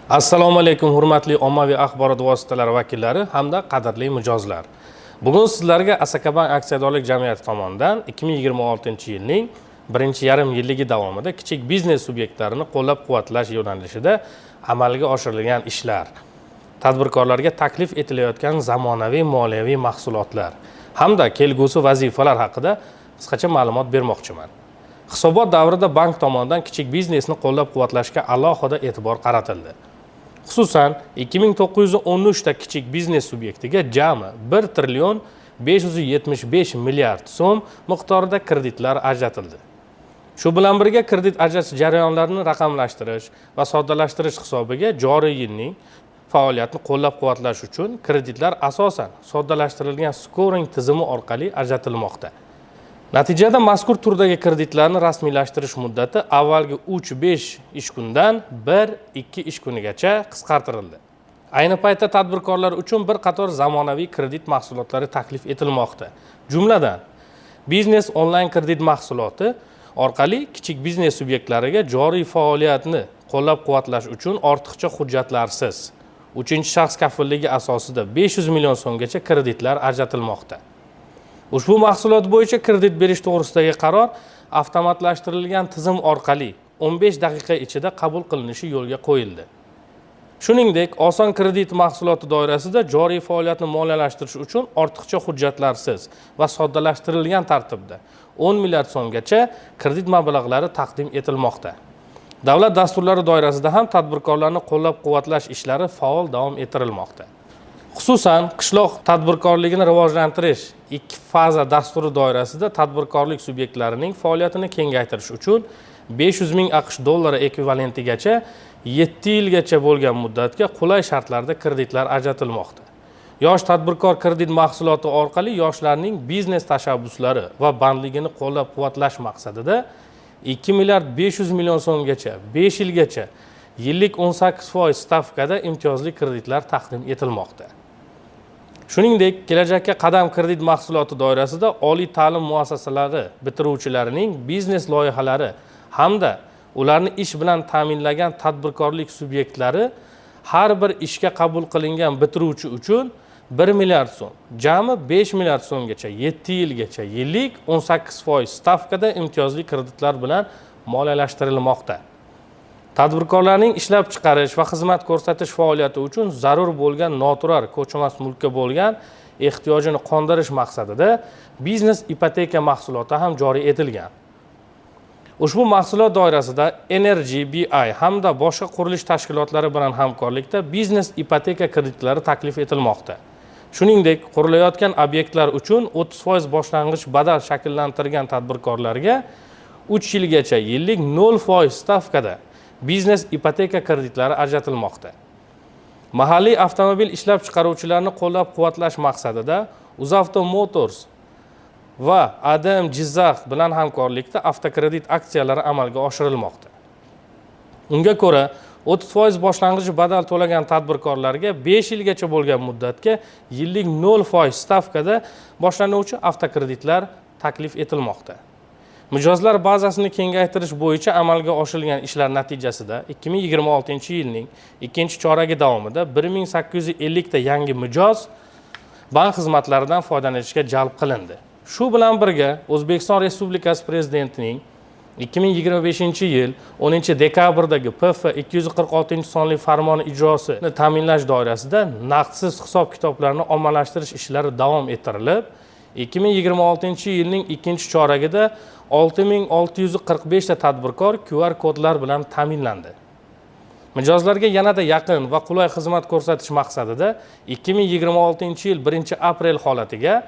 Assalomu alaykum hurmatli ommaviy axborot vositalari vakillari hamda qadrli mijozlar. Bugun sizlarga Asakabank aksiyadorlik jamiyati tomonidan 2026-yilning birinchi yarim yilligi davomida kichik biznes subyektlarini qo'llab-quvvatlash yo'nalishida amalga oshirilgan ishlar, tadbirkorlarga taklif etilayotgan zamonaviy moliyaviy mahsulotlar hamda kelgusi vazifalar haqida qisqacha ma'lumot bermoqchiman. Hisobot davrida bank tomonidan kichik biznesni qo'llab-quvvatlashga alohida e'tibor qaratildi. Xususan 2913 ta kichik biznes subyektiga jami 1 trillion 575 milliard so'm miqdorida kreditlar ajratildi. Shu bilan birga kredit ajratish jarayonlarini raqamlashtirish va soddalashtirish hisobiga joriy yilning faoliyatini qo'llab-quvvatlash uchun kreditlar asosan soddalashtirilgan scoring tizimi orqali ajratilmoqda. Natijada mazkur turdagi kreditlarni rasmiylashtirish muddati avvalgi 3-5 ish kundan 1-2 ish kunigacha qisqartirildi. Ayni paytda tadbirkorlar uchun bir qator zamonaviy kredit mahsulotlari taklif etilmoqda. Jumladan, biznes onlayn kredit mahsuloti orqali kichik biznes subyektlariga joriy faoliyatni qo'llab-quvvatlash uchun ortiqcha hujjatlarsiz, uchinchi shaxs kafilligi asosida 500 million so'mgacha kreditlar ajratilmoqda. Ushbu mahsulot bo'yicha kredit berish to'g'risidagi qaror avtomatlashtirilgan tizim orqali 15 daqiqa ichida qabul qilinishi yo'lga qo'yildi. Shuningdek, oson kredit mahsuloti doirasida joriy faoliyatni moliyalashtirish uchun ortiqcha hujjatlarsiz va soddalashtirilgan tartibda 10 milliard so'mgacha kredit mablag'lari taqdim etilmoqda. Davlat dasturlari doirasida ham tadbirkorlarni qo'llab-quvvatlash ishlari faol davom ettirilmoqda. Xususan, qishloq tadbirkorligini rivojlantirish 2 faza dasturi doirasida tadbirkorlik subyektlarining faoliyatini kengaytirish uchun 500 ming AQSh dollari ekvivalentigacha 7 yilgacha bo'lgan muddatga qulay shartlarda kreditlar ajratilmoqda. Yosh tadbirkor kredit mahsuloti orqali yoshlarning biznes tashabbuslari va bandligini qo'llab-quvvatlash maqsadida 2 milliard 500 million so'mgacha 5 yilgacha yillik 18% stavkada imtiyozli kreditlar taqdim etilmoqda. Shuningdek, kelajakka qadam kredit mahsuloti doirasida oliy ta'lim muassasalari bitiruvchilarining biznes loyihalari hamda ularni ish bilan ta'minlagan tadbirkorlik subyektlari har bir ishga qabul qilingan bitiruvchi uchun 1 milliard so'm, jami 5 milliard so'mgacha 7 yilgacha yillik 18% stavkada imtiyozli kreditlar bilan moliyalashtirilmoqda. Tadbirkorlarning ishlab chiqarish va xizmat ko'rsatish faoliyati uchun zarur bo'lgan noturar ko'chmas mulkka bo'lgan ehtiyojini qondirish maqsadida biznes ipoteka mahsuloti ham joriy etilgan. Ushbu mahsulot doirasida Energy BI hamda boshqa qurilish tashkilotlari bilan hamkorlikda biznes ipoteka kreditlari taklif etilmoqda. Shuningdek, qurilayotgan obyektlar uchun 30% boshlang'ich badal shakllantirgan tadbirkorlarga 3 yilgacha yillik 0% stavkada biznes ipoteka kreditlari ajratilmoqda. Mahalliy avtomobil ishlab chiqaruvchilarni qo'llab-quvvatlash maqsadida UzAuto Motors va ADM Jizzax bilan hamkorlikda avtokredit aksiyalari amalga oshirilmoqda. Unga ko'ra, 30% boshlang'ich badal to'lagan tadbirkorlarga 5 yilgacha bo'lgan muddatga yillik 0% stavkada boshlanuvchi avtokreditlar taklif etilmoqda. Mijozlar bazasini kengaytirish bo'yicha amalga oshirilgan ishlar natijasida 2026-yilning ikkinchi choragi davomida 1850 ta yangi mijoz bank xizmatlaridan foydalanishga jalb qilindi. Shu bilan birga O'zbekiston Respublikasi Prezidentining 2025-yil 10-dekabrdagi PF 246-sonli farmoni ijrosini ta'minlash doirasida naqdsiz hisob-kitoblarni ommalashtirish ishlari davom ettirilib, 2026-yilning ikkinchi choragida 6645 ta tadbirkor QR kodlar bilan ta'minlandi. Mijozlarga yanada yaqin va qulay xizmat ko'rsatish maqsadida 2026-yil 1-aprel holatiga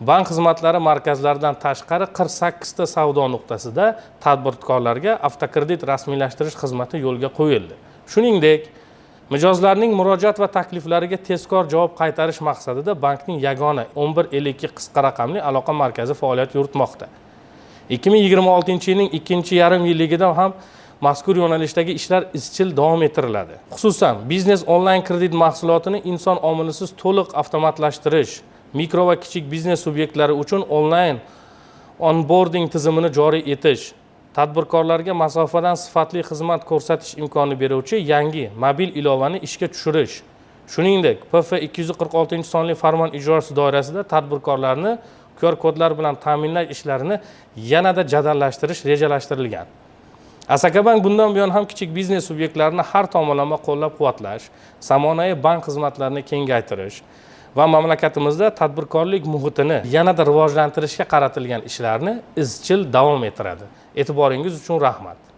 bank xizmatlari markazlaridan tashqari 48 ta savdo nuqtasida tadbirkorlarga avtokredit rasmiylashtirish xizmati yo'lga qo'yildi. Shuningdek, mijozlarning murojaat va takliflariga tezkor javob qaytarish maqsadida bankning yagona 1152 qisqa raqamli aloqa markazi faoliyat yuritmoqda. 2026-yilning ikkinchi yarim yilligida ham mazkur yo'nalishdagi ishlar izchil davom ettiriladi. Xususan, biznes onlayn kredit mahsulotini inson omilisiz to'liq avtomatlashtirish, mikro va kichik biznes subyektlari uchun onlayn onboarding tizimini joriy etish, tadbirkorlarga masofadan sifatli xizmat ko'rsatish imkoni beruvchi yangi mobil ilovani ishga tushirish, shuningdek PF 246-sonli farmon ijrosi doirasida tadbirkorlarni QR kodlar bilan ta'minlash ishlarini yanada jadallashtirish rejalashtirilgan. Asakabank bundan buyon ham kichik biznes subyektlarini har tomonlama qo'llab-quvvatlash, zamonaviy bank xizmatlarini kengaytirish va mamlakatimizda tadbirkorlik muhitini yanada rivojlantirishga qaratilgan ishlarni izchil davom ettiradi. E'tiboringiz uchun rahmat.